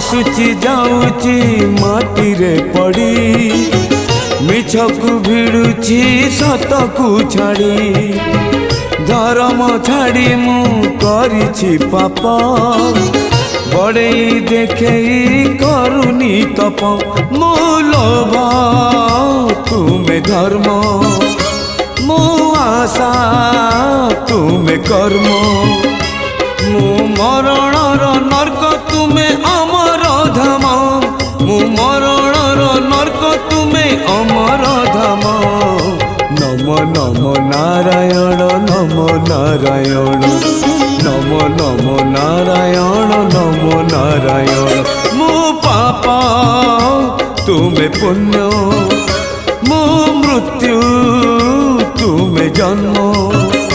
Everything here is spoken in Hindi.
आसुची जाऊची माटी रे पड़ी मिछकु भिड़ुची सतकु छाड़ी धर्म छाड़ी मु करिछि पाप बड़े देखे करुनी तप मु लोभ तुमे धर्म मु आशा तुमे कर्म मु मरणर नर्क तुमे अमर धाम मु मरणर नर्क तुमे अमर धाम नम नम नारायण नम नारायण नम नम नारायण नम नारायण मु पाप तुमे पुण्य मु मृत्यु तुमे जन्म